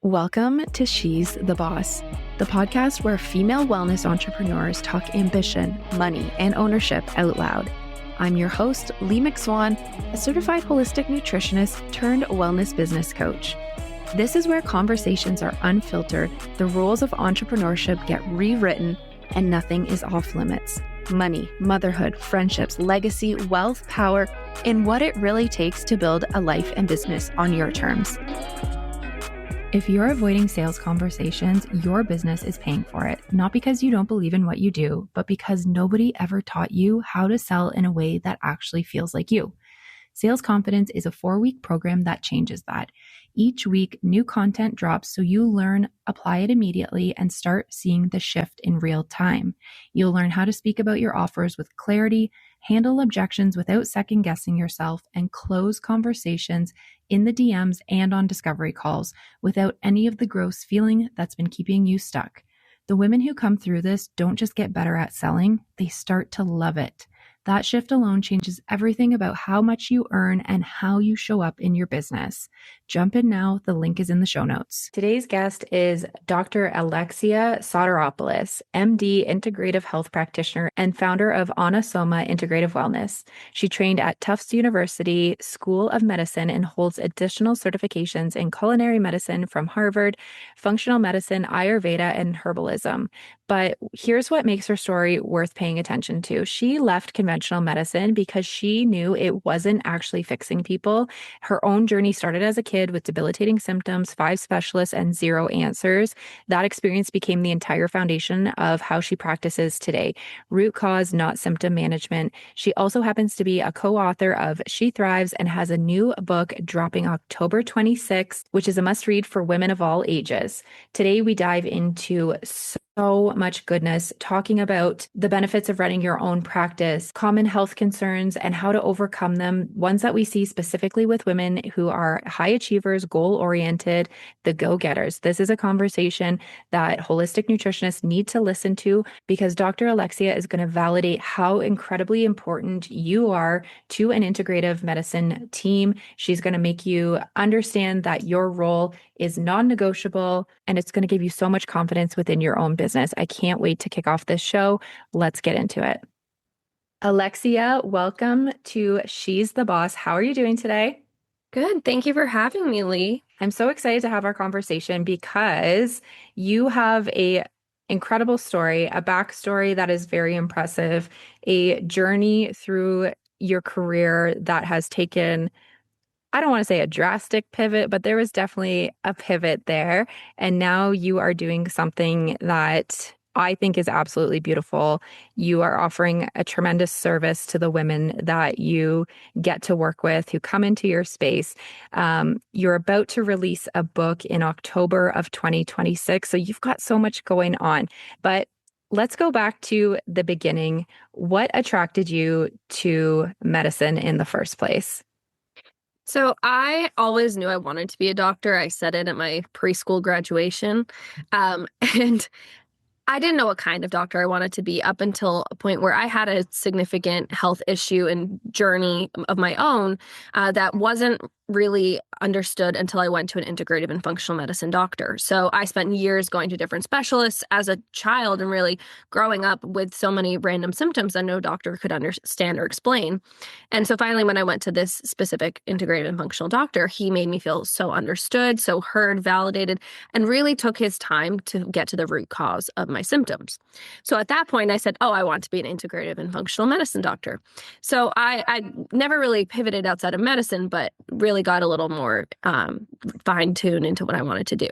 Welcome to She's the Boss, the podcast where female wellness entrepreneurs talk ambition, money, and ownership out loud. I'm your host, Lee McSwan, a certified holistic nutritionist turned wellness business coach. This is where conversations are unfiltered, the rules of entrepreneurship get rewritten, and nothing is off limits. Money, motherhood, friendships, legacy, wealth, power, and what it really takes to build a life and business on your terms. If you're avoiding sales conversations, your business is paying for it, not because you don't believe in what you do, but because nobody ever taught you how to sell in a way that actually feels like you. Sales Confidence is a 4-week program that changes that. Each week, new content drops so you learn, apply it immediately, and start seeing the shift in real time. You'll learn how to speak about your offers with clarity, handle objections without second-guessing yourself, and close conversations in the DMs and on discovery calls without any of the gross feeling that's been keeping you stuck. The women who come through this don't just get better at selling, they start to love it. That shift alone changes everything about how much you earn and how you show up in your business. Jump in now. The link is in the show notes. Today's guest is Dr. Alexia Soteropoulos, MD, integrative health practitioner and founder of Onesoma Integrative Wellness. She trained at Tufts University School of Medicine and holds additional certifications in culinary medicine from Harvard, functional medicine, Ayurveda, and herbalism. But here's what makes her story worth paying attention to. She left conventional medicine because she knew it wasn't actually fixing people. Her own journey started as a kid with debilitating symptoms, 5 specialists, and 0 answers. That experience became the entire foundation of how she practices today. Root cause, not symptom management. She also happens to be a co-author of She Thrives and has a new book dropping October 26th, which is a must-read for women of all ages. Today, we dive into so much goodness, talking about the benefits of running your own practice, common health concerns, and how to overcome them, ones that we see specifically with women who are high achievers, goal-oriented, the go-getters. This is a conversation that holistic nutritionists need to listen to because Dr. Alexia is going to validate how incredibly important you are to an integrative medicine team. She's going to make you understand that your role is non-negotiable, and it's going to give you so much confidence within your own business. I can't wait to kick off this show. Let's get into it. Alexia, welcome to She's the Boss. How are you doing today? Good. Thank you for having me, Lee. I'm so excited to have our conversation because you have a incredible story, a backstory that is very impressive, a journey through your career that has taken, I don't want to say a drastic pivot, but there was definitely a pivot there. And now you are doing something that I think is absolutely beautiful. You are offering a tremendous service to the women that you get to work with who come into your space. You're about to release a book in October of 2026. So you've got so much going on. But let's go back to the beginning. What attracted you to medicine in the first place? So I always knew I wanted to be a doctor. I said it at my preschool graduation. And I didn't know what kind of doctor I wanted to be up until a point where I had a significant health issue and journey of my own that wasn't really understood until I went to an integrative and functional medicine doctor. So I spent years going to different specialists as a child and really growing up with so many random symptoms that no doctor could understand or explain. And so finally, when I went to this specific integrative and functional doctor, he made me feel so understood, so heard, validated, and really took his time to get to the root cause of my symptoms. So at that point, I said, oh, I want to be an integrative and functional medicine doctor. So I never really pivoted outside of medicine, but really got a little more fine-tuned into what I wanted to do.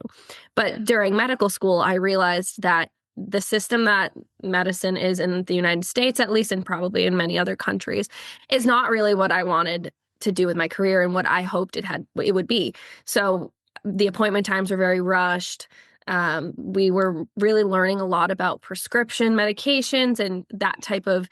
But during medical school, I realized that the system that medicine is in the United States, at least, and probably in many other countries, is not really what I wanted to do with my career and what I hoped it would be. So the appointment times were very rushed. We were really learning a lot about prescription medications and that type of,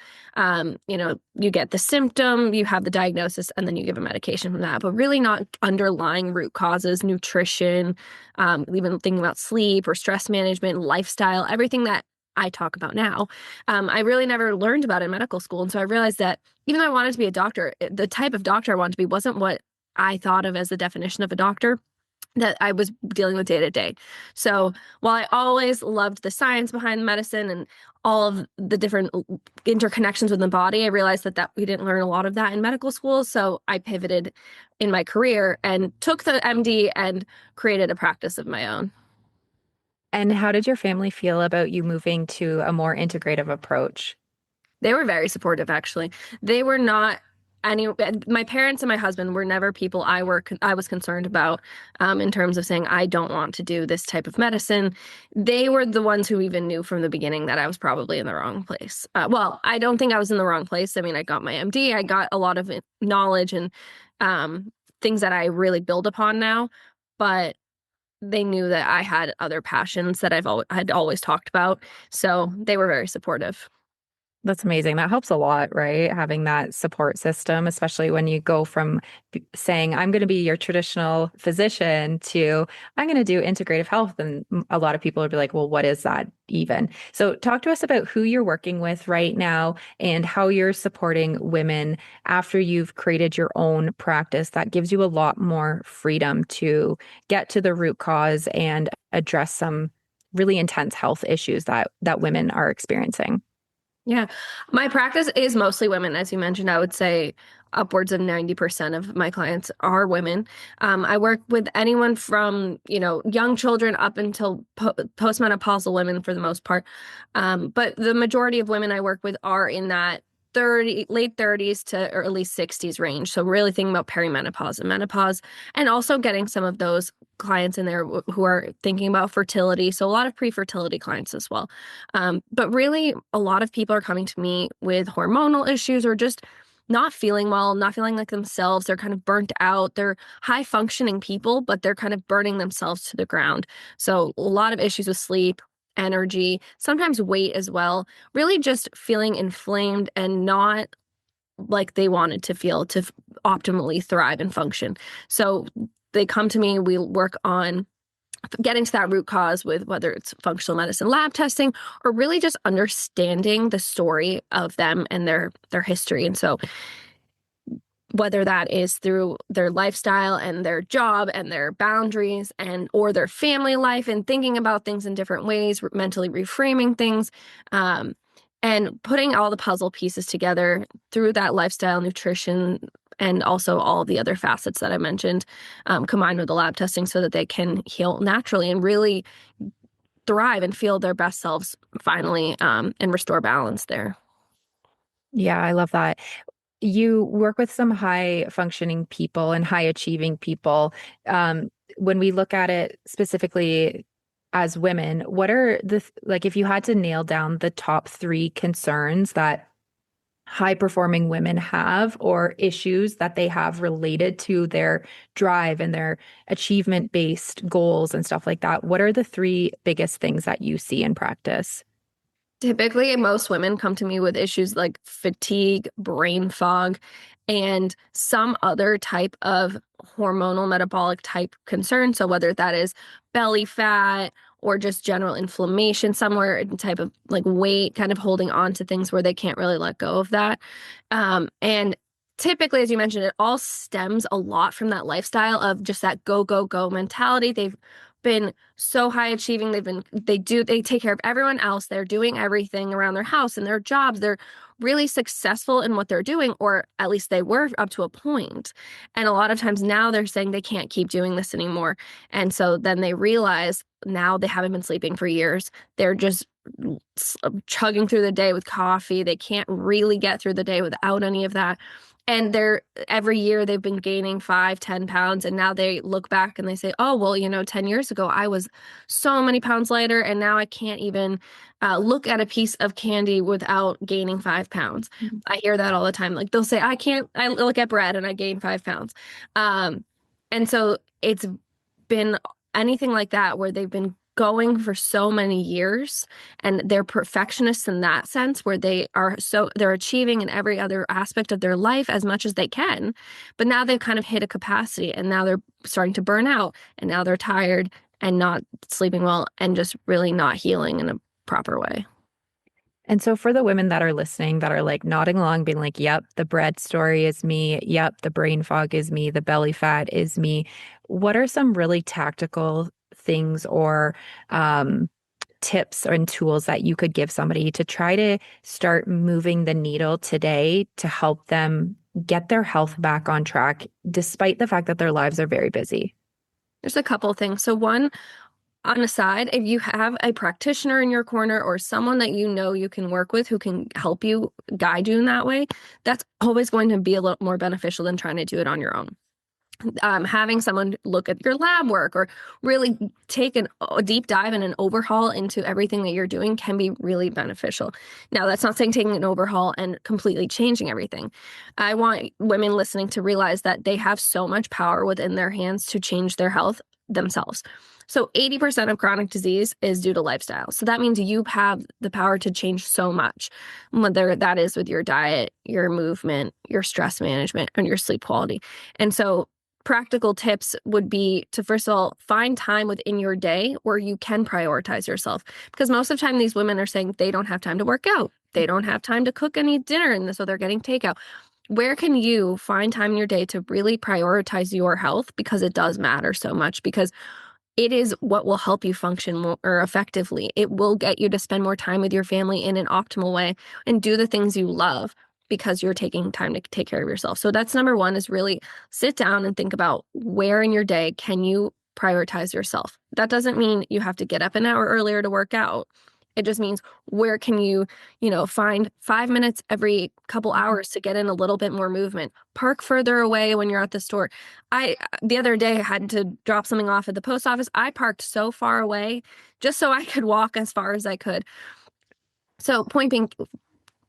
you get the symptom, you have the diagnosis, and then you give a medication from that, but really not underlying root causes, nutrition, even thinking about sleep or stress management, lifestyle, everything that I talk about now. I really never learned about it in medical school. And so I realized that even though I wanted to be a doctor, the type of doctor I wanted to be wasn't what I thought of as the definition of a doctor. that I was dealing with day to day. So while I always loved the science behind medicine and all of the different interconnections with the body, I realized that we didn't learn a lot of that in medical school. So I pivoted in my career and took the MD and created a practice of my own. And how did your family feel about you moving to a more integrative approach? They were very supportive, actually. They were not any, my parents and my husband were never people I was concerned about in terms of saying, I don't want to do this type of medicine. They were the ones who even knew from the beginning that I was probably in the wrong place. Well, I don't think I was in the wrong place. I mean, I got my MD, I got a lot of knowledge and things that I really build upon now, but they knew that I had other passions that had always talked about. So they were very supportive. That's amazing. That helps a lot, right? Having that support system, especially when you go from saying, I'm going to be your traditional physician to I'm going to do integrative health. And a lot of people would be like, well, what is that even? So talk to us about who you're working with right now and how you're supporting women after you've created your own practice that gives you a lot more freedom to get to the root cause and address some really intense health issues that women are experiencing. Yeah. My practice is mostly women. As you mentioned, I would say upwards of 90% of my clients are women. I work with anyone from, young children up until postmenopausal women for the most part. But the majority of women I work with are in that late 30s to early 60s range. So really thinking about perimenopause and menopause, and also getting some of those clients in there who are thinking about fertility. So a lot of pre-fertility clients as well. But really, a lot of people are coming to me with hormonal issues or just not feeling well, not feeling like themselves. They're kind of burnt out. They're high functioning people, but they're kind of burning themselves to the ground. So a lot of issues with sleep, energy, sometimes weight as well, really just feeling inflamed and not like they wanted to feel to optimally thrive and function. So they come to me, we work on getting to that root cause with whether it's functional medicine lab testing or really just understanding the story of them and their history. And so whether that is through their lifestyle and their job and their boundaries and or their family life and thinking about things in different ways, mentally reframing things, and putting all the puzzle pieces together through that lifestyle, nutrition, and also all the other facets that I mentioned, combined with the lab testing so that they can heal naturally and really thrive and feel their best selves finally, and restore balance there. Yeah, I love that. You work with some high functioning people and high achieving people. When we look at it specifically as women, what are like, if you had to nail down the top three concerns that high performing women have or issues that they have related to their drive and their achievement based goals and stuff like that, what are the three biggest things that you see in practice? Typically, most women come to me with issues like fatigue, brain fog, and some other type of hormonal metabolic type concern. So whether that is belly fat or just general inflammation somewhere in type of like weight, kind of holding on to things where they can't really let go of that. And typically, as you mentioned, it all stems a lot from that lifestyle of just that go, go, go mentality. They've been so high achieving. They take care of everyone else. They're doing everything around their house and their jobs. They're really successful in what they're doing, or at least they were up to a point. And a lot of times now they're saying they can't keep doing this anymore. And so then they realize now they haven't been sleeping for years. They're just chugging through the day with coffee. They can't really get through the day without any of that. And every year they've been gaining 5-10 pounds. And now they look back and they say, oh, well, 10 years ago, I was so many pounds lighter. And now I can't even look at a piece of candy without gaining 5 pounds. Mm-hmm. I hear that all the time. Like they'll say, I look at bread and I gain 5 pounds. And so it's been anything like that where they've been going for so many years and they're perfectionists in that sense where they're achieving in every other aspect of their life as much as they can, but now they've kind of hit a capacity and now they're starting to burn out and now they're tired and not sleeping well and just really not healing in a proper way. And so for the women that are listening, that are like nodding along, being like, yep, the bread story is me. Yep, the brain fog is me. The belly fat is me. What are some really tactical things or tips and tools that you could give somebody to try to start moving the needle today to help them get their health back on track, despite the fact that their lives are very busy? There's a couple of things. So one, on a side, if you have a practitioner in your corner or someone that you know you can work with who can help you, guide you in that way, that's always going to be a little more beneficial than trying to do it on your own. Having someone look at your lab work or really take a deep dive and an overhaul into everything that you're doing can be really beneficial. Now, that's not saying taking an overhaul and completely changing everything. I want women listening to realize that they have so much power within their hands to change their health themselves. So 80% of chronic disease is due to lifestyle. So that means you have the power to change so much, whether that is with your diet, your movement, your stress management, and your sleep quality. And so practical tips would be to, first of all, find time within your day where you can prioritize yourself. Because most of the time, these women are saying they don't have time to work out. They don't have time to cook any dinner, and so they're getting takeout. Where can you find time in your day to really prioritize your health? Because it does matter so much, because it is what will help you function more effectively. It will get you to spend more time with your family in an optimal way and do the things you love because you're taking time to take care of yourself. So that's number one, is really sit down and think about where in your day can you prioritize yourself. That doesn't mean you have to get up an hour earlier to work out. It just means where can you, find 5 minutes every couple hours to get in a little bit more movement. Park further away when you're at the store. The other day, I had to drop something off at the post office. I parked so far away just so I could walk as far as I could. So point being,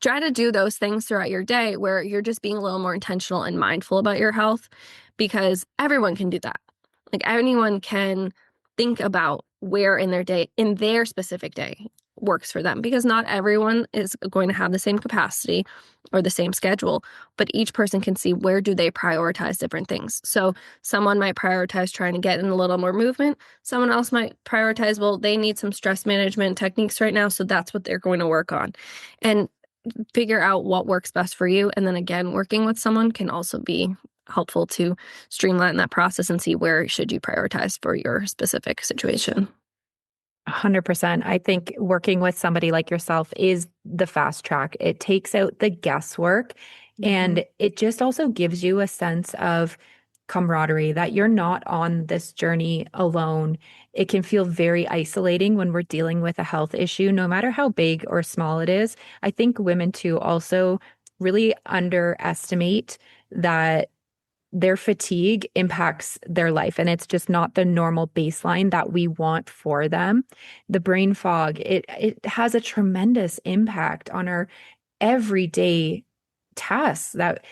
try to do those things throughout your day where you're just being a little more intentional and mindful about your health, because everyone can do that. Like, anyone can think about where in their day, in their specific day, works for them, because not everyone is going to have the same capacity or the same schedule, but each person can see where do they prioritize different things. So someone might prioritize trying to get in a little more movement. Someone else might prioritize, well, they need some stress management techniques right now, so that's what they're going to work on. And figure out what works best for you. And then again, working with someone can also be helpful to streamline that process and see where should you prioritize for your specific situation. 100%. I think working with somebody like yourself is the fast track. It takes out the guesswork, and it just also gives you a sense of camaraderie, that you're not on this journey alone. It can feel very isolating when we're dealing with a health issue, no matter how big or small it is. I think women too also really underestimate that their fatigue impacts their life, and it's just not the normal baseline that we want for them. The brain fog, it has a tremendous impact on our everyday tasks, that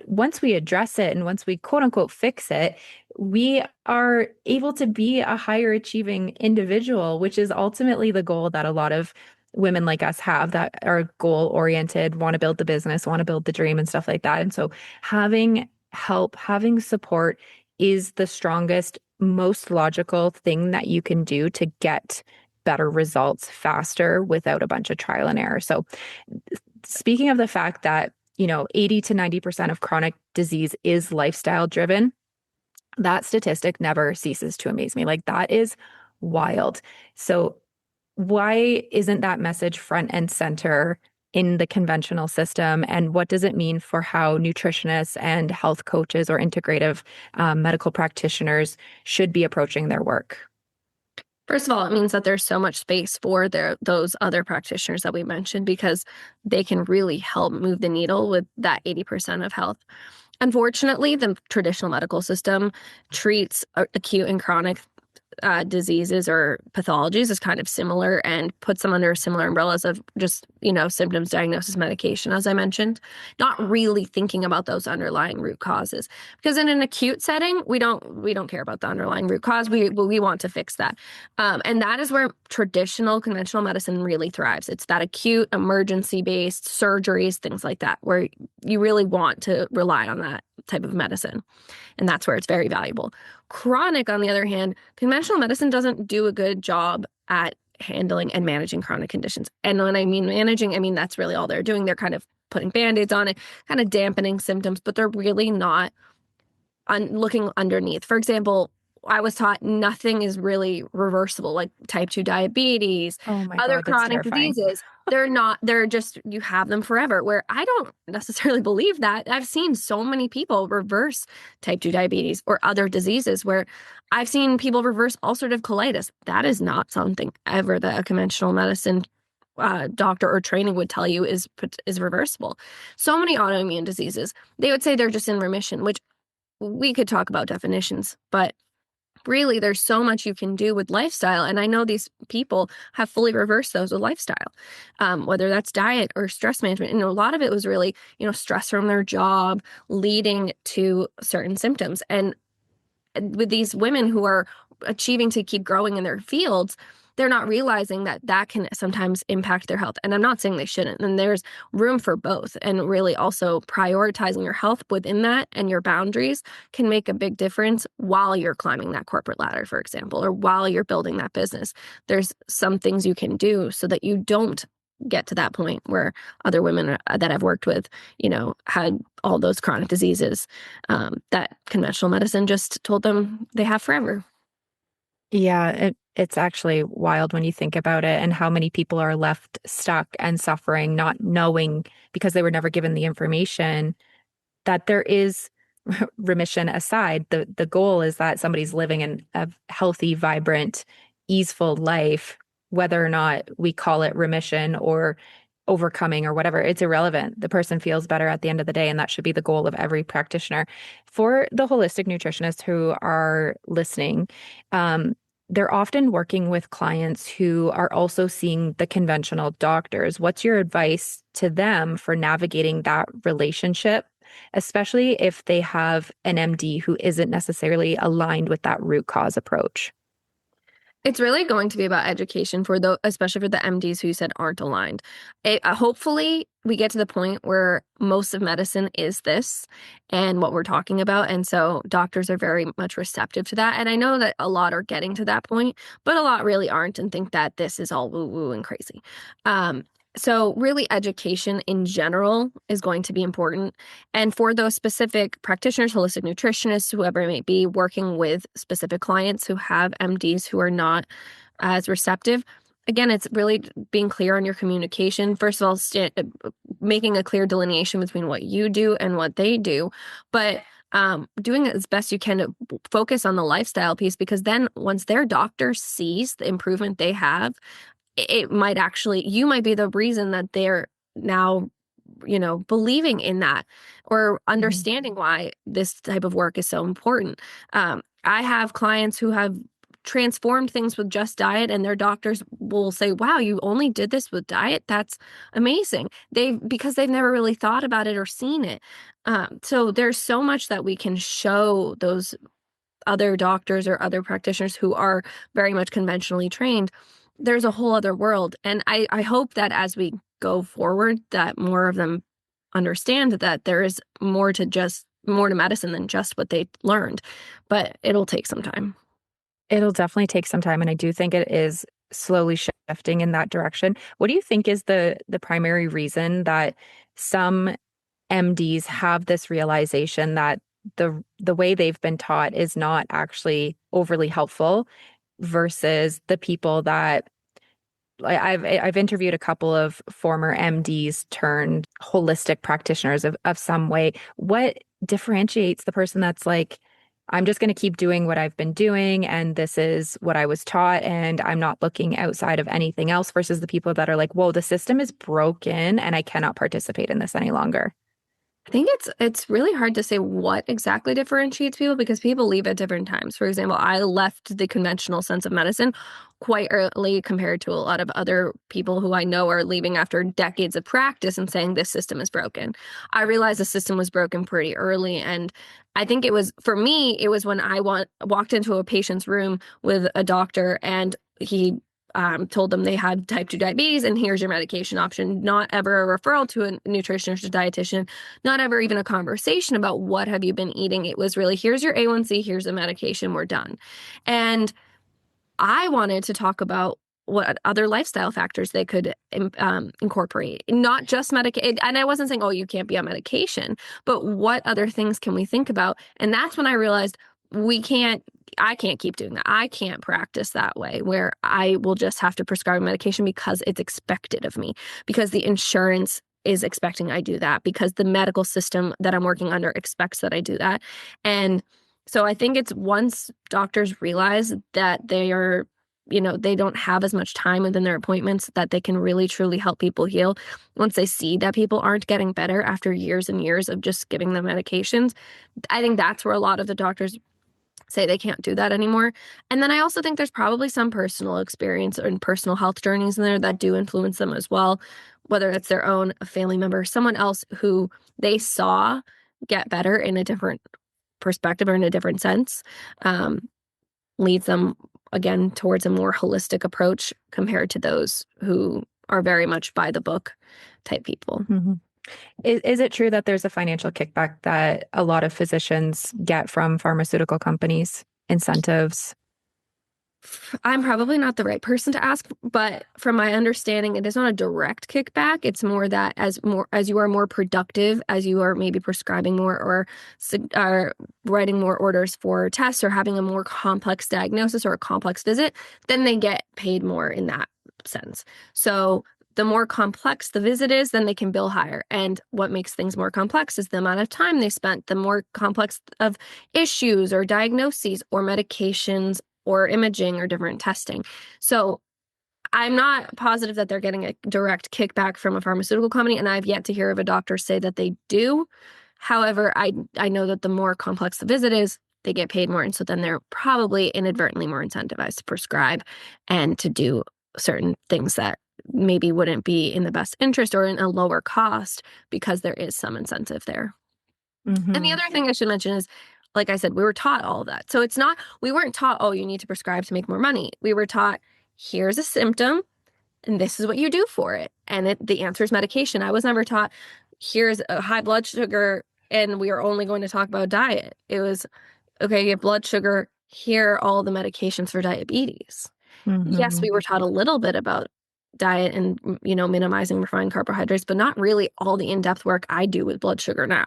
once we address it and once we quote unquote fix it, we are able to be a higher achieving individual, which is ultimately the goal that a lot of women like us have, that are goal oriented, want to build the business, want to build the dream and stuff like that. And so having help, having support is the strongest, most logical thing that you can do to get better results faster without a bunch of trial and error. So speaking of the fact that 80 to 90% of chronic disease is lifestyle driven, that statistic never ceases to amaze me. Like, that is wild. So why isn't that message front and center in the conventional system? And what does it mean for how nutritionists and health coaches or integrative medical practitioners should be approaching their work? First of all, it means that there's so much space for those other practitioners that we mentioned, because they can really help move the needle with that 80% of health. Unfortunately, the traditional medical system treats acute and chronic diseases or pathologies is kind of similar and puts them under similar umbrellas of just, symptoms, diagnosis, medication, as I mentioned, not really thinking about those underlying root causes. Because in an acute setting, we don't care about the underlying root cause. We want to fix that. And that is where traditional conventional medicine really thrives. It's that acute, emergency-based surgeries, things like that, where you really want to rely on that type of medicine. And that's where it's very valuable. Chronic, on the other hand, conventional medicine doesn't do a good job at handling and managing chronic conditions. And when I mean managing, I mean that's really all they're doing. They're kind of putting band-aids on it, kind of dampening symptoms, but they're really not looking underneath. For example, I was taught nothing is really reversible, like type 2 diabetes, Oh my other God, that's chronic terrifying. diseases. They're just, you have them forever, where I don't necessarily believe that. I've seen so many people reverse type 2 diabetes or other diseases, where I've seen people reverse ulcerative colitis. That is not something ever that a conventional medicine doctor or training would tell you is reversible. So many autoimmune diseases, they would say they're just in remission, which we could talk about definitions, but really there's so much you can do with lifestyle. And I know these people have fully reversed those with lifestyle, whether that's diet or stress management. And a lot of it was really, stress from their job leading to certain symptoms. And with these women who are achieving to keep growing in their fields, they're not realizing that that can sometimes impact their health. And I'm not saying they shouldn't. And there's room for both. And really also prioritizing your health within that and your boundaries can make a big difference while you're climbing that corporate ladder, for example, or while you're building that business. There's some things you can do so that you don't get to that point where other women that I've worked with, had all those chronic diseases that conventional medicine just told them they have forever. Yeah, it's actually wild when you think about it and how many people are left stuck and suffering, not knowing because they were never given the information that there is remission aside. The goal is that somebody's living a healthy, vibrant, easeful life, whether or not we call it remission or overcoming or whatever, it's irrelevant. The person feels better at the end of the day, and that should be the goal of every practitioner. For the holistic nutritionists who are listening, they're often working with clients who are also seeing the conventional doctors. What's your advice to them for navigating that relationship, especially if they have an MD who isn't necessarily aligned with that root cause approach? It's really going to be about education especially for the MDs who you said aren't aligned. Hopefully, we get to the point where most of medicine is this and what we're talking about. And so doctors are very much receptive to that. And I know that a lot are getting to that point, but a lot really aren't and think that this is all woo-woo and crazy. So really education in general is going to be important. And for those specific practitioners, holistic nutritionists, whoever it may be, working with specific clients who have MDs who are not as receptive, again, it's really being clear on your communication. First of all, making a clear delineation between what you do and what they do, but doing it as best you can to focus on the lifestyle piece, because then once their doctor sees the improvement they have, it might actually, you might be the reason that they're now, believing in that or understanding why this type of work is so important. I have clients who have transformed things with just diet, and their doctors will say, wow, you only did this with diet? That's amazing. Because they've never really thought about it or seen it. So there's so much that we can show those other doctors or other practitioners who are very much conventionally trained. There's a whole other world. And I hope that as we go forward, that more of them understand that there is more to medicine than just what they learned. But it'll take some time. It'll definitely take some time, and I do think it is slowly shifting in that direction. What do you think is the primary reason that some MDs have this realization that the way they've been taught is not actually overly helpful versus the people that I've interviewed a couple of former MDs turned holistic practitioners of some way. What differentiates the person that's like, I'm just going to keep doing what I've been doing, and this is what I was taught, and I'm not looking outside of anything else, versus the people that are like, whoa, the system is broken and I cannot participate in this any longer? I think it's really hard to say what exactly differentiates people, because people leave at different times. For example, I left the conventional sense of medicine quite early compared to a lot of other people who I know are leaving after decades of practice and saying this system is broken. I realized the system was broken pretty early, and I think for me, it was when I walked into a patient's room with a doctor and he told them they had type 2 diabetes and here's your medication option. Not ever a referral to a nutritionist or dietitian, not ever even a conversation about what have you been eating. It was really, here's your A1C, here's the medication, we're done. And I wanted to talk about what other lifestyle factors they could incorporate, not just medication. And I wasn't saying, oh, you can't be on medication, but what other things can we think about? And that's when I realized I can't keep doing that. I can't practice that way where I will just have to prescribe medication because it's expected of me, because the insurance is expecting I do that, because the medical system that I'm working under expects that I do that. And so I think it's once doctors realize that they don't have as much time within their appointments that they can really truly help people heal. Once they see that people aren't getting better after years and years of just giving them medications, I think that's where a lot of the doctors say they can't do that anymore. And then I also think there's probably some personal experience and personal health journeys in there that do influence them as well, whether it's their own, a family member, someone else who they saw get better in a different perspective or in a different sense, leads them again towards a more holistic approach compared to those who are very much by the book type people. Mm-hmm. Is it true that there's a financial kickback that a lot of physicians get from pharmaceutical companies, incentives? I'm probably not the right person to ask, but from my understanding, it is not a direct kickback. It's more that as you are more productive, as you are maybe prescribing more or writing more orders for tests or having a more complex diagnosis or a complex visit, then they get paid more in that sense. So the more complex the visit is, then they can bill higher. And what makes things more complex is the amount of time they spent, the more complex of issues or diagnoses or medications or imaging or different testing. So I'm not positive that they're getting a direct kickback from a pharmaceutical company, and I've yet to hear of a doctor say that they do. However, I know that the more complex the visit is, they get paid more. And so then they're probably inadvertently more incentivized to prescribe and to do certain things that maybe wouldn't be in the best interest or in a lower cost because there is some incentive there. Mm-hmm. And the other thing I should mention is, like I said, we were taught all of that. So we weren't taught, oh, you need to prescribe to make more money. We were taught, here's a symptom and this is what you do for it. And the answer is medication. I was never taught, here's a high blood sugar and we are only going to talk about diet. It was, okay, you have blood sugar, here are all the medications for diabetes. Mm-hmm. Yes, we were taught a little bit about diet and, minimizing refined carbohydrates, but not really all the in-depth work I do with blood sugar now.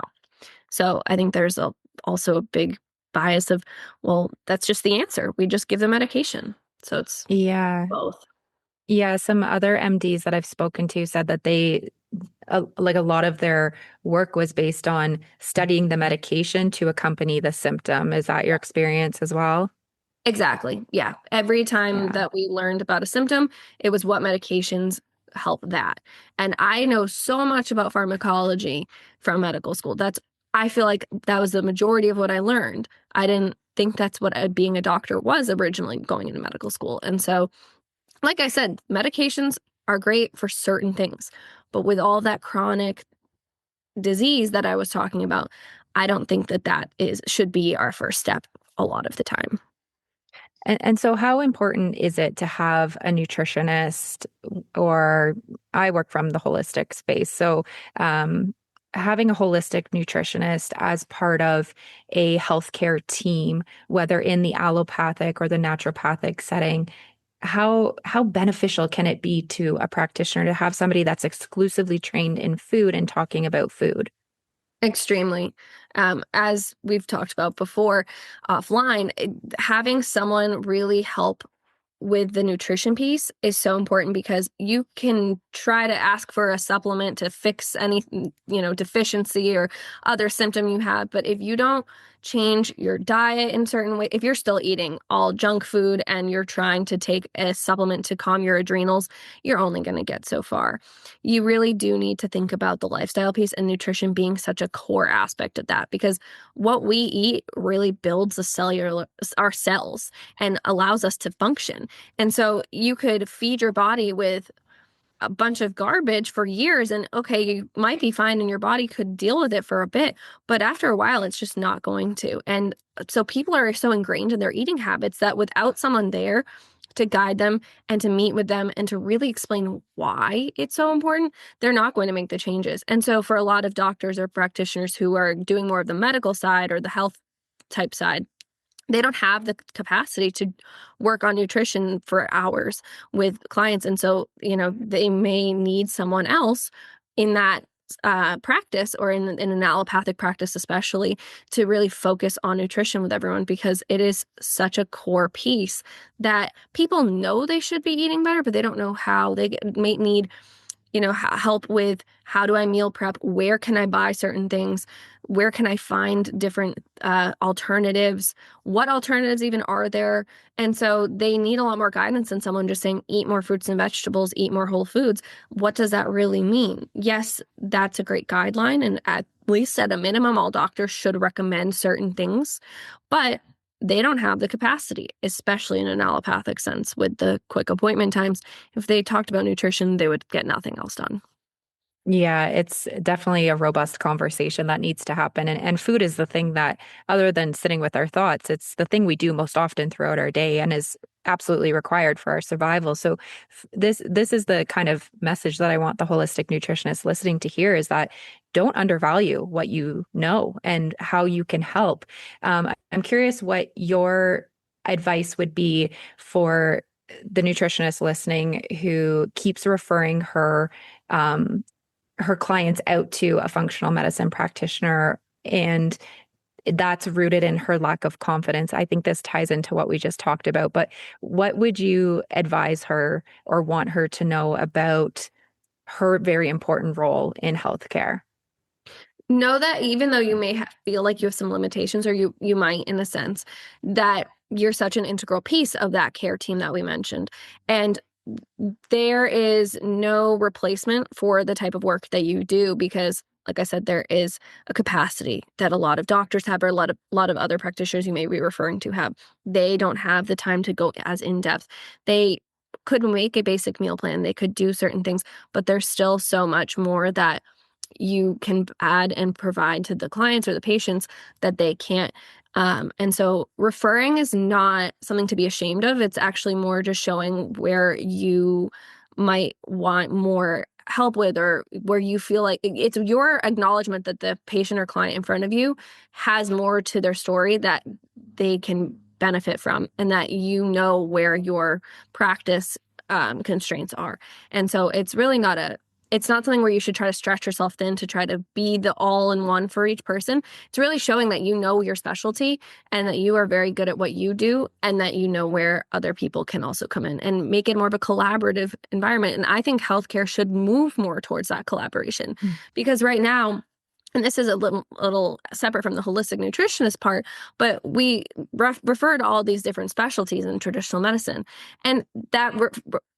So I think there's also a big bias of, well, that's just the answer. We just give the medication. So it's both. Yeah. Some other MDs that I've spoken to said that a lot of their work was based on studying the medication to accompany the symptom. Is that your experience as well? Exactly. Yeah. Every time that we learned about a symptom, it was what medications help that. And I know so much about pharmacology from medical school. I feel like that was the majority of what I learned. I didn't think that's what being a doctor was originally going into medical school. And so, like I said, medications are great for certain things, but with all that chronic disease that I was talking about, I don't think that should be our first step a lot of the time. And so how important is it to have a nutritionist, or I work from the holistic space. So having a holistic nutritionist as part of a healthcare team, whether in the allopathic or the naturopathic setting, how beneficial can it be to a practitioner to have somebody that's exclusively trained in food and talking about food? Extremely. As we've talked about before offline, having someone really help with the nutrition piece is so important, because you can try to ask for a supplement to fix any, deficiency or other symptom you have. But if you don't change your diet in certain way, if you're still eating all junk food and you're trying to take a supplement to calm your adrenals, you're only going to get so far. You really do need to think about the lifestyle piece and nutrition being such a core aspect of that, because what we eat really builds our cells and allows us to function. And so you could feed your body with a bunch of garbage for years and okay, you might be fine and your body could deal with it for a bit, but after a while, it's just not going to. And so people are so ingrained in their eating habits that without someone there to guide them and to meet with them and to really explain why it's so important, they're not going to make the changes. And so for a lot of doctors or practitioners who are doing more of the medical side or the health type side, they don't have the capacity to work on nutrition for hours with clients. And so, they may need someone else in that practice, or in an allopathic practice, especially, to really focus on nutrition with everyone, because it is such a core piece that people know they should be eating better, but they don't know how. They may need help with, how do I meal prep? Where can I buy certain things? Where can I find different alternatives? What alternatives even are there? And so they need a lot more guidance than someone just saying, eat more fruits and vegetables, eat more whole foods. What does that really mean? Yes, that's a great guideline. And at least at a minimum, all doctors should recommend certain things. But they don't have the capacity, especially in an allopathic sense with the quick appointment times. If they talked about nutrition, they would get nothing else done. Yeah, it's definitely a robust conversation that needs to happen. And food is the thing that, other than sitting with our thoughts, it's the thing we do most often throughout our day and is absolutely required for our survival. So this is the kind of message that I want the holistic nutritionist listening to hear, is that don't undervalue what you know and how you can help. I'm curious what your advice would be for the nutritionist listening who keeps referring her clients out to a functional medicine practitioner, and that's rooted in her lack of confidence. I think this ties into what we just talked about, but what would you advise her or want her to know about her very important role in healthcare? Know that even though you may feel like you have some limitations, or you might, in a sense, that you're such an integral piece of that care team that we mentioned. And there is no replacement for the type of work that you do, because, like I said, there is a capacity that a lot of doctors have, or a lot of other practitioners you may be referring to have. They don't have the time to go as in depth. They could make a basic meal plan. They could do certain things, but there's still so much more that you can add and provide to the clients or the patients that they can't. And so referring is not something to be ashamed of. It's actually more just showing where you might want more help with, or where you feel like it's your acknowledgement that the patient or client in front of you has more to their story that they can benefit from, and that where your practice constraints are. And so it's really it's not something where you should try to stretch yourself thin to try to be the all-in-one for each person. It's really showing that you know your specialty, and that you are very good at what you do, and that you know where other people can also come in, and make it more of a collaborative environment. And I think healthcare should move more towards that collaboration, because right now, and this is a little separate from the holistic nutritionist part, but we refer to all these different specialties in traditional medicine. And that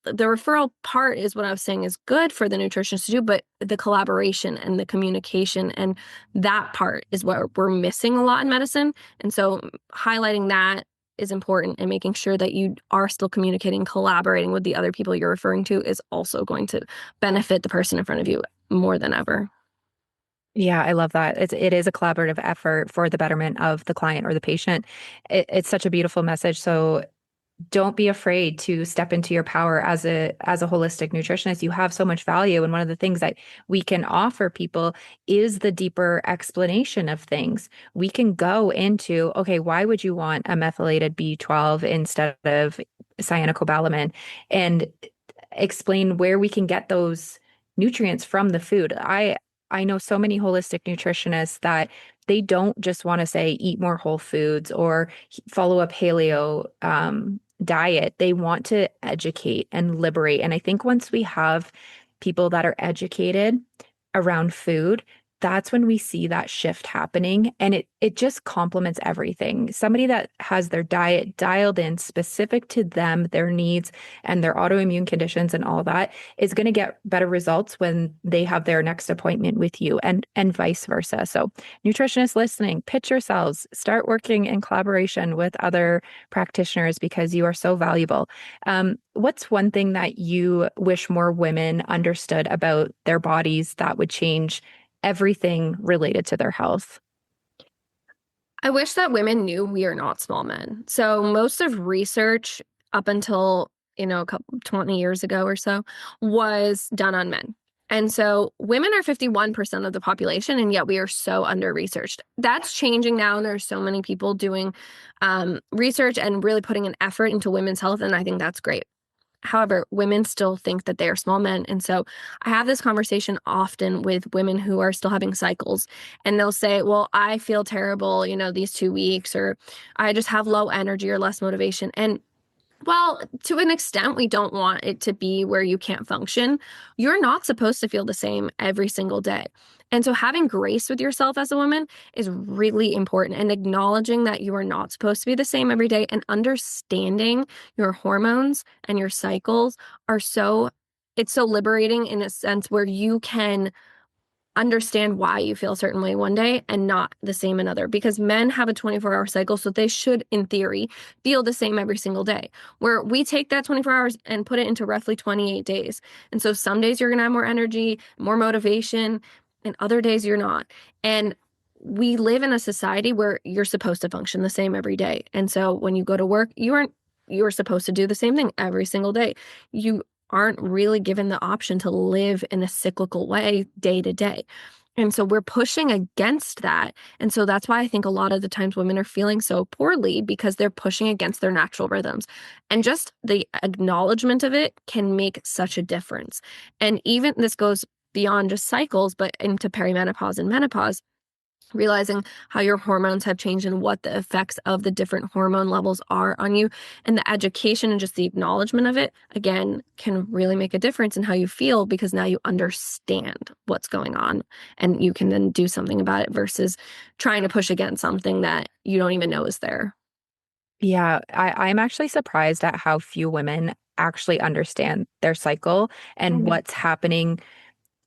the referral part is what I was saying is good for the nutritionist to do, but the collaboration and the communication and that part is what we're missing a lot in medicine. And so highlighting that is important, and making sure that you are still communicating, collaborating with the other people you're referring to is also going to benefit the person in front of you more than ever. Yeah, I love that. It is a collaborative effort for the betterment of the client or the patient. It's such a beautiful message. So don't be afraid to step into your power as a holistic nutritionist. You have so much value, and one of the things that we can offer people is the deeper explanation of things. We can go into, okay, why would you want a methylated B12 instead of cyanocobalamin, and explain where we can get those nutrients from the food. I know so many holistic nutritionists that they don't just want to say eat more whole foods or follow a paleo diet. They want to educate and liberate. And I think once we have people that are educated around food, that's when we see that shift happening, and it just complements everything. Somebody that has their diet dialed in specific to them, their needs and their autoimmune conditions and all that is going to get better results when they have their next appointment with you, and vice versa. So nutritionists listening, pitch yourselves, start working in collaboration with other practitioners, because you are so valuable. What's one thing that you wish more women understood about their bodies that would change everything related to their health? I wish that women knew we are not small men. So most of research up until, a couple 20 years ago or so was done on men. And so women are 51% of the population, and yet we are so under-researched. That's changing now, and there's so many people doing research and really putting an effort into women's health, and I think that's great. However, women still think that they are small men. And so I have this conversation often with women who are still having cycles, and they'll say, well, I feel terrible, these 2 weeks, or I just have low energy or less motivation. And well, to an extent, we don't want it to be where you can't function. You're not supposed to feel the same every single day. And so having grace with yourself as a woman is really important, and acknowledging that you are not supposed to be the same every day and understanding your hormones and your cycles it's so liberating in a sense where you can understand why you feel a certain way one day and not the same another, because men have a 24-hour cycle, so they should in theory feel the same every single day, where we take that 24 hours and put it into roughly 28 days. And so some days you're going to have more energy, more motivation, and other days you're not. And we live in a society where you're supposed to function the same every day. And so when you go to work, you're supposed to do the same thing every single day. You aren't really given the option to live in a cyclical way day to day. And so we're pushing against that. And so that's why I think a lot of the times women are feeling so poorly, because they're pushing against their natural rhythms. And just the acknowledgement of it can make such a difference. And even this goes beyond just cycles, but into perimenopause and menopause. Realizing how your hormones have changed and what the effects of the different hormone levels are on you, and the education and just the acknowledgement of it, again, can really make a difference in how you feel, because now you understand what's going on and you can then do something about it versus trying to push against something that you don't even know is there. Yeah, I'm actually surprised at how few women actually understand their cycle and what's happening.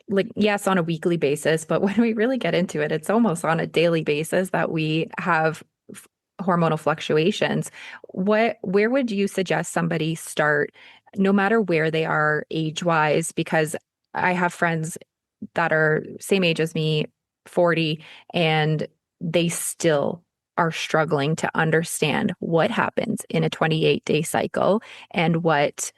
Like, yes, on a weekly basis, but when we really get into it, it's almost on a daily basis that we have hormonal fluctuations. Where would you suggest somebody start, no matter where they are age-wise? Because I have friends that are same age as me, 40, and they still are struggling to understand what happens in a 28-day cycle and what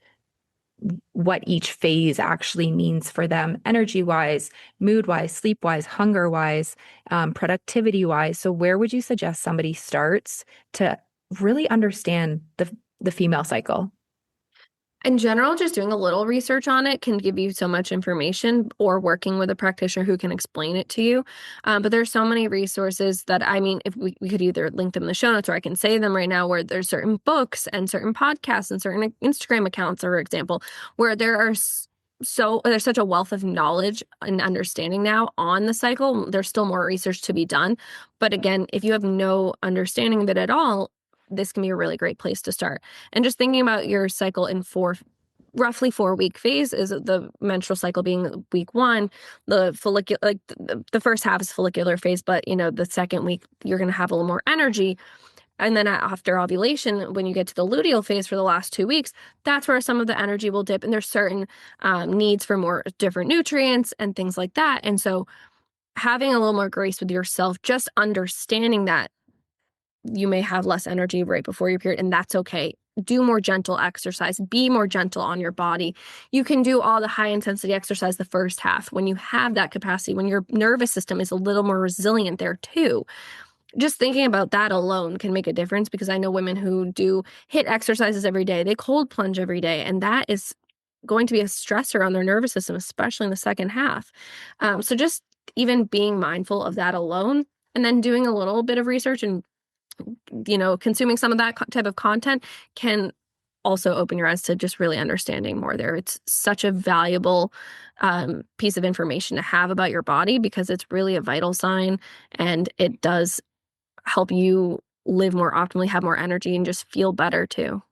each phase actually means for them, energy wise, mood wise, sleep wise, hunger wise, productivity wise. So where would you suggest somebody starts to really understand the female cycle? In general, just doing a little research on it can give you so much information, or working with a practitioner who can explain it to you. But there's so many resources that, I mean, if we could either link them in the show notes, or I can say them right now, where there's certain books and certain podcasts and certain Instagram accounts, for example, where there's such a wealth of knowledge and understanding now on the cycle. There's still more research to be done. But again, if you have no understanding of it at all, this can be a really great place to start. And just thinking about your cycle in roughly 4 week phase, is the menstrual cycle being week 1, the follicular, like the first half is follicular phase, but the second week you're going to have a little more energy. And then after ovulation, when you get to the luteal phase for the last 2 weeks, that's where some of the energy will dip. And there's certain needs for more different nutrients and things like that. And so having a little more grace with yourself, just understanding that you may have less energy right before your period, and that's okay. Do more gentle exercise. Be more gentle on your body. You can do all the high intensity exercise the first half when you have that capacity, when your nervous system is a little more resilient there too. Just thinking about that alone can make a difference, because I know women who do HIIT exercises every day, they cold plunge every day, and that is going to be a stressor on their nervous system, especially in the second half. So just even being mindful of that alone, and then doing a little bit of research and consuming some of that type of content can also open your eyes to just really understanding more there. It's such a valuable piece of information to have about your body, because it's really a vital sign, and it does help you live more optimally, have more energy, and just feel better too.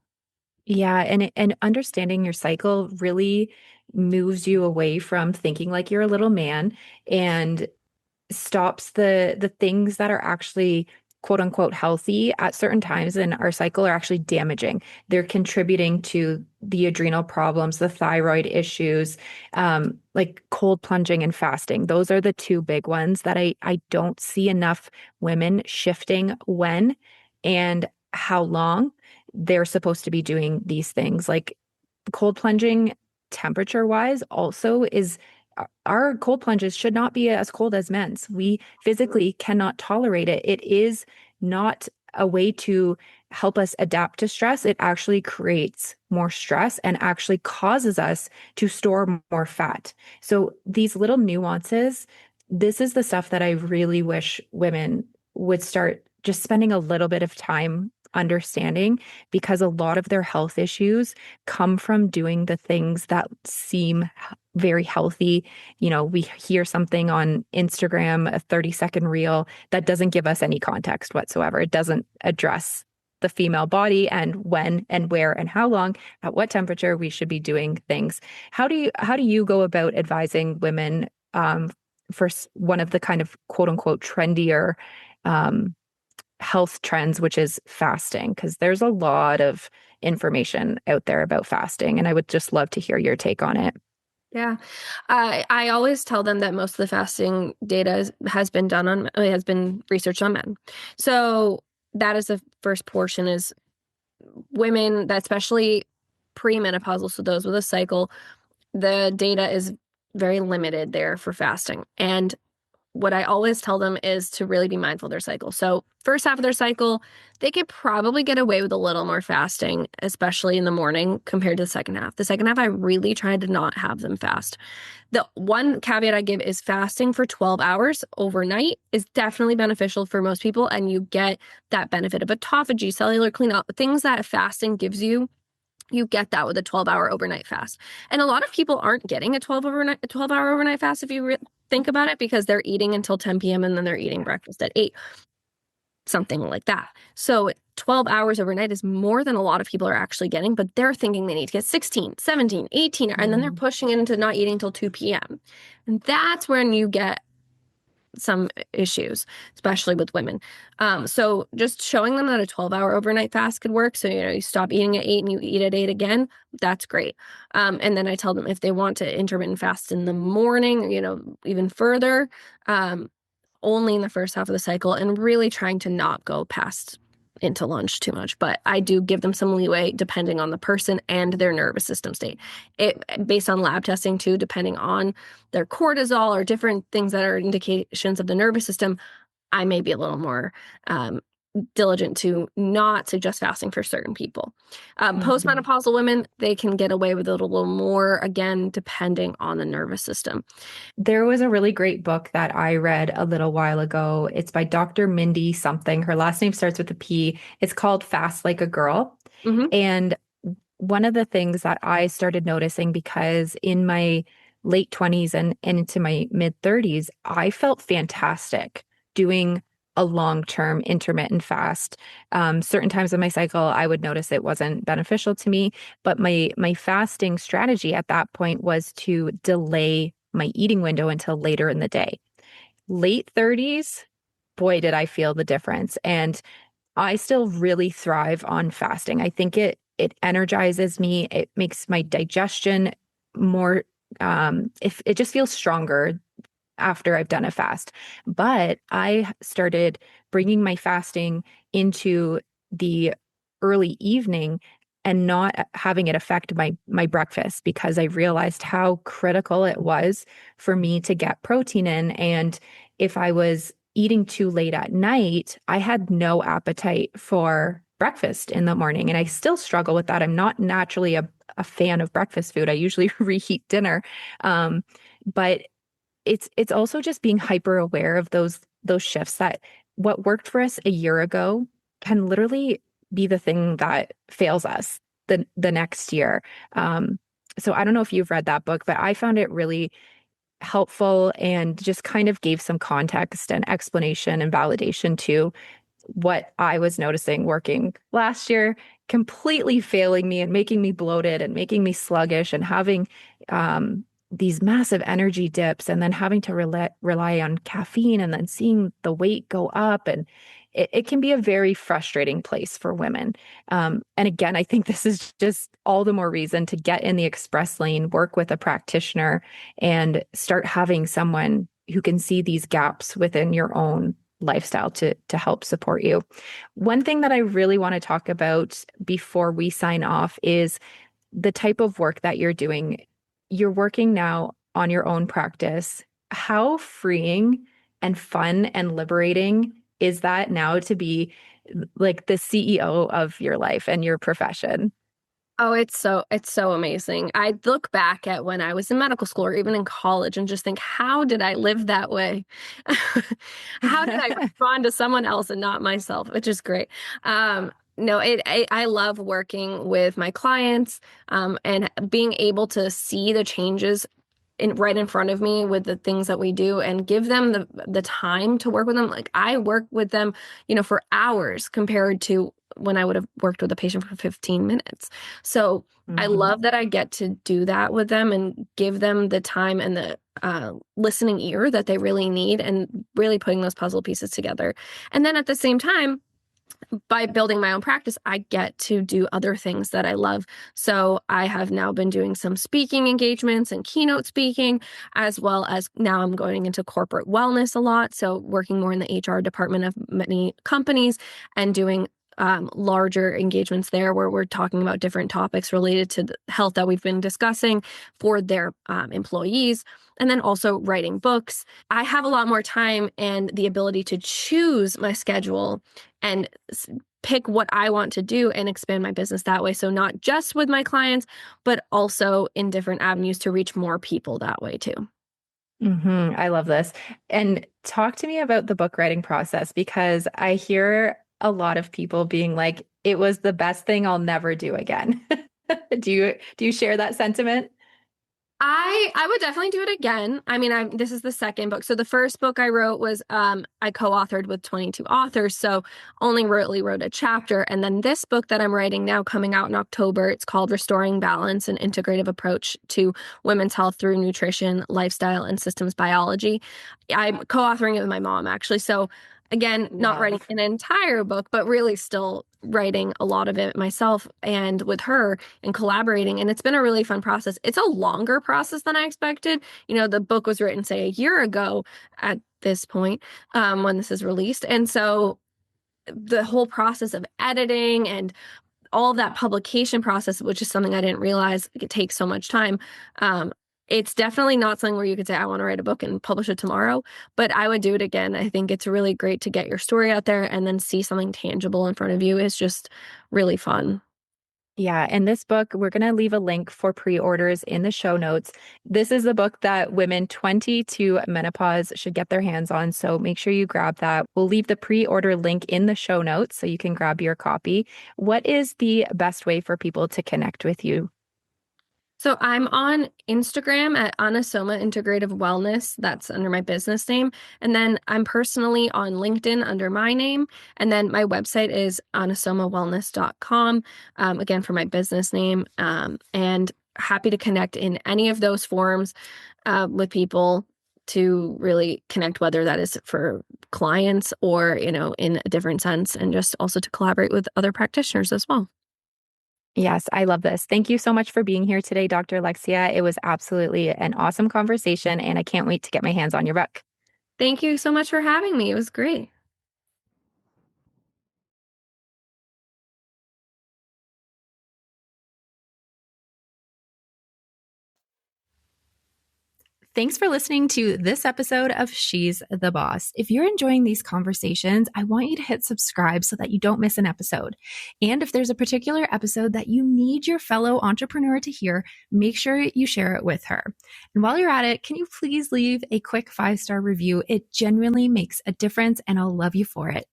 Yeah, and understanding your cycle really moves you away from thinking like you're a little man, and stops the things that are actually quote unquote healthy at certain times in our cycle are actually damaging. They're contributing to the adrenal problems, the thyroid issues, like cold plunging and fasting. Those are the two big ones that I don't see enough women shifting when and how long they're supposed to be doing these things. Like cold plunging temperature wise also is our cold plunges should not be as cold as men's. We physically cannot tolerate it. It is not a way to help us adapt to stress. It actually creates more stress and actually causes us to store more fat. So these little nuances, this is the stuff that I really wish women would start just spending a little bit of time understanding, because a lot of their health issues come from doing the things that seem very healthy. You know, we hear something on Instagram, a 30-second reel that doesn't give us any context whatsoever. It doesn't address the female body and when and where and how long, at what temperature we should be doing things. How do you go about advising women for one of the kind of quote unquote trendier health trends, which is fasting? Because there's a lot of information out there about fasting, and I would just love to hear your take on it. Yeah. I always tell them that most of the fasting data has been researched on men. So that is the first portion, is women, that especially premenopausal, so those with a cycle, the data is very limited there for fasting. And what I always tell them is to really be mindful of their cycle. So first half of their cycle, they could probably get away with a little more fasting, especially in the morning compared to the second half. The second half, I really tried to not have them fast. The one caveat I give is fasting for 12 hours overnight is definitely beneficial for most people, and you get that benefit of autophagy, cellular cleanup, things that fasting gives you. You get that with a 12-hour overnight fast. And a lot of people aren't getting a 12-hour overnight fast if you think about it, because they're eating until 10 p.m. and then they're eating breakfast at 8, something like that. So 12 hours overnight is more than a lot of people are actually getting, but they're thinking they need to get 16, 17, 18, and then they're pushing it into not eating until 2 p.m. And that's when you get some issues, especially with women. So just showing them that a 12-hour overnight fast could work. So, you stop eating at 8 and you eat at 8 again. That's great. And then I tell them if they want to intermittent fast in the morning, even further, only in the first half of the cycle, and really trying to not go past into lunch too much. But I do give them some leeway depending on the person and their nervous system state. Based on lab testing too, depending on their cortisol or different things that are indications of the nervous system, I may be a little more diligent to not suggest fasting for certain people. Postmenopausal women, they can get away with it a little more, again, depending on the nervous system. There was a really great book that I read a little while ago. It's by Dr. Mindy something. Her last name starts with a P. It's called Fast Like a Girl. Mm-hmm. And one of the things that I started noticing, because in my late 20s and into my mid 30s, I felt fantastic doing a long-term intermittent fast. Certain times of my cycle, I would notice it wasn't beneficial to me, but my fasting strategy at that point was to delay my eating window until later in the day. Late 30s, boy, did I feel the difference. And I still really thrive on fasting. I think it energizes me. It makes my digestion more, if it just feels stronger after I've done a fast. But I started bringing my fasting into the early evening and not having it affect my breakfast, because I realized how critical it was for me to get protein in. And if I was eating too late at night, I had no appetite for breakfast in the morning. And I still struggle with that. I'm not naturally a fan of breakfast food. I usually reheat dinner. But it's also just being hyper aware of those shifts, that what worked for us a year ago can literally be the thing that fails us the next year. So I don't know if you've read that book, but I found it really helpful and just kind of gave some context and explanation and validation to what I was noticing working last year, completely failing me and making me bloated and making me sluggish and having these massive energy dips, and then having to rely on caffeine, and then seeing the weight go up. And it can be a very frustrating place for women. And again, I think this is just all the more reason to get in the express lane, work with a practitioner, and start having someone who can see these gaps within your own lifestyle to help support you. One thing that I really want to talk about before we sign off is the type of work that you're doing. You're working now on your own practice, how freeing and fun and liberating is that now to be like the CEO of your life and your profession? Oh, it's so amazing. I look back at when I was in medical school or even in college and just think, how did I live that way? How did I respond to someone else and not myself? Which is great. No, I love working with my clients, and being able to see the changes right in front of me with the things that we do and give them the time to work with them. Like I work with them, for hours compared to when I would have worked with a patient for 15 minutes. So I love that I get to do that with them and give them the time and the listening ear that they really need and really putting those puzzle pieces together. And then at the same time, by building my own practice, I get to do other things that I love. So I have now been doing some speaking engagements and keynote speaking, as well as now I'm going into corporate wellness a lot. So working more in the HR department of many companies and doing larger engagements there where we're talking about different topics related to the health that we've been discussing for their employees. And then also writing books. I have a lot more time and the ability to choose my schedule and pick what I want to do and expand my business that way. So not just with my clients, but also in different avenues to reach more people that way too. I love this. And talk to me about the book writing process, because I hear a lot of people being like, it was the best thing I'll never do again. Do you share that sentiment? I would definitely do it again. I mean, this is the second book. So the first book I wrote was I co-authored with 22 authors, so only really wrote a chapter. And then this book that I'm writing now, coming out in October, it's called Restoring Balance: An Integrative Approach to Women's Health Through Nutrition, Lifestyle, and Systems Biology. I'm co-authoring it with my mom, actually. So again, not writing an entire book, but really still writing a lot of it myself and with her and collaborating. And it's been a really fun process. It's a longer process than I expected. The book was written, say, a year ago at this point, when this is released. And so the whole process of editing and all of that publication process, which is something I didn't realize it takes so much time. It's definitely not something where you could say, I want to write a book and publish it tomorrow, but I would do it again. I think it's really great to get your story out there and then see something tangible in front of you is just really fun. Yeah. And this book, we're going to leave a link for pre-orders in the show notes. This is the book that women 20 to menopause should get their hands on. So make sure you grab that. We'll leave the pre-order link in the show notes so you can grab your copy. What is the best way for people to connect with you? So I'm on Instagram at Onesoma Integrative Wellness. That's under my business name. And then I'm personally on LinkedIn under my name. And then my website is onesomawellness.com, again, for my business name. And happy to connect in any of those forums with people to really connect, whether that is for clients or, in a different sense, and just also to collaborate with other practitioners as well. Yes, I love this. Thank you so much for being here today, Dr. Alexia. It was absolutely an awesome conversation, and I can't wait to get my hands on your book. Thank you so much for having me. It was great. Thanks for listening to this episode of She's the Boss. If you're enjoying these conversations, I want you to hit subscribe so that you don't miss an episode. And if there's a particular episode that you need your fellow entrepreneur to hear, make sure you share it with her. And while you're at it, can you please leave a quick 5-star review? It genuinely makes a difference and I'll love you for it.